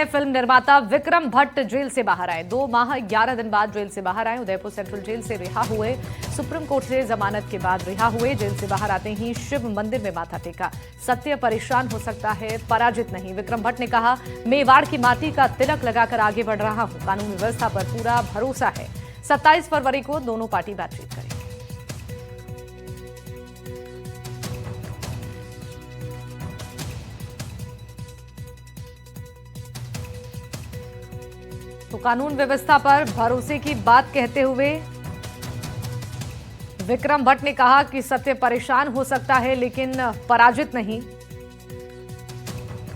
है, फिल्म निर्माता विक्रम भट्ट जेल से बाहर आए। 2 माह 11 दिन बाद जेल से बाहर आए। उदयपुर सेंट्रल जेल से रिहा हुए। सुप्रीम कोर्ट से जमानत के बाद रिहा हुए। जेल से बाहर आते ही शिव मंदिर में माथा टेका। सत्य परेशान हो सकता है, पराजित नहीं। विक्रम भट्ट ने कहा, मेवाड़ की माटी का तिलक लगाकर आगे बढ़ रहा हूं। कानून व्यवस्था पर पूरा भरोसा है। 27 फरवरी को दोनों पार्टी बातचीत करेंगे। तो कानून व्यवस्था पर भरोसे की बात कहते हुए विक्रम भट्ट ने कहा कि सत्य परेशान हो सकता है लेकिन पराजित नहीं।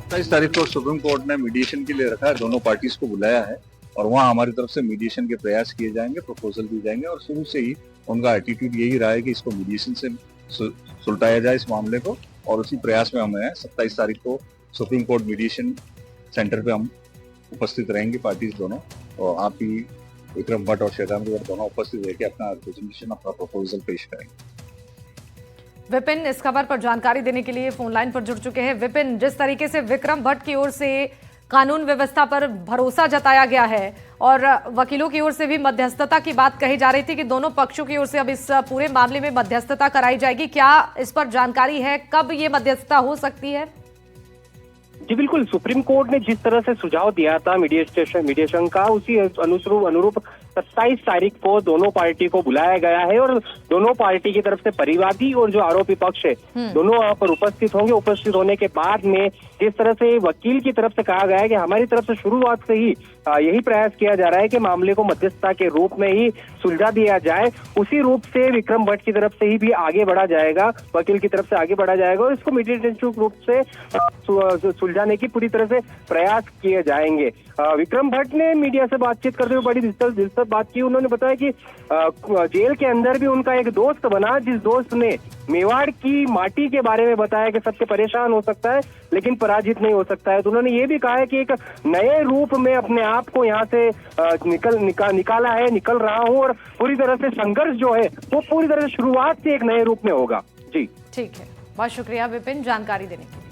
27 तारीख को सुप्रीम कोर्ट ने मीडिएशन के लिए रखा है, दोनों पार्टीज को बुलाया है और वहां हमारी तरफ से मीडिएशन के प्रयास किए जाएंगे, प्रपोजल दिए जाएंगे और शुरू से ही उनका एटीट्यूड यही रहा है कि इसको मीडिएशन से सुलटाया जाए इस मामले को, और उसी प्रयास में हम हैं। 27 तारीख को सुप्रीम कोर्ट मीडिएशन सेंटर पे हम उपस्थित रहेंगे पार्टीज दोनों, और आप ही विक्रम भट्ट और श्वेतांबर भट्ट दोनों उपस्थित रहकर अपना प्रेजेंटेशन, अपना प्रपोजल पेश करेंगे। विपिन इस खबर पर जानकारी देने के लिए फोन लाइन पर जुड़ चुके हैं। विपिन, जिस तरीके से विक्रम भट्ट की ओर से कानून व्यवस्था पर भरोसा जताया गया है और वकीलों की ओर से भी मध्यस्थता की बात कही जा रही थी कि दोनों पक्षों की ओर से अब इस पूरे मामले में मध्यस्थता कराई जाएगी, क्या इस पर जानकारी है? कब ये मध्यस्थता हो सकती है? जी बिल्कुल, सुप्रीम कोर्ट ने जिस तरह से सुझाव दिया था मीडिएशन का, उसी अनुरूप 27 तारीख को दोनों पार्टी को बुलाया गया है और दोनों पार्टी की तरफ से परिवादी और जो आरोपी पक्ष है दोनों वहां पर उपस्थित होंगे। उपस्थित होने के बाद में जिस तरह से वकील की तरफ से कहा गया है कि हमारी तरफ से शुरुआत से ही यही प्रयास किया जा रहा है कि मामले को मध्यस्थता के रूप में ही सुलझा दिया जाए, उसी रूप से विक्रम भट्ट की तरफ से ही भी आगे बढ़ा जाएगा, वकील की तरफ से आगे बढ़ा जाएगा और इसको मीडिएशन रूप से सुलझाने की पूरी तरह से प्रयास किए जाएंगे। विक्रम भट्ट ने मीडिया से बातचीत करते हुए बड़ी दिलचस्प बात की। उन्होंने बताया कि जेल के अंदर भी उनका एक दोस्त बना, जिस दोस्त ने मेवाड़ की माटी के बारे में बताया कि सबसे परेशान हो सकता है लेकिन पराजित नहीं हो सकता है। तो उन्होंने ये भी कहा है कि एक नए रूप में अपने आप को यहाँ से निकल रहा हूँ और पूरी तरह से संघर्ष जो है वो पूरी तरह से शुरुआत से एक नए रूप में होगा। जी ठीक है, बहुत शुक्रिया विपिन जानकारी देने के लिए।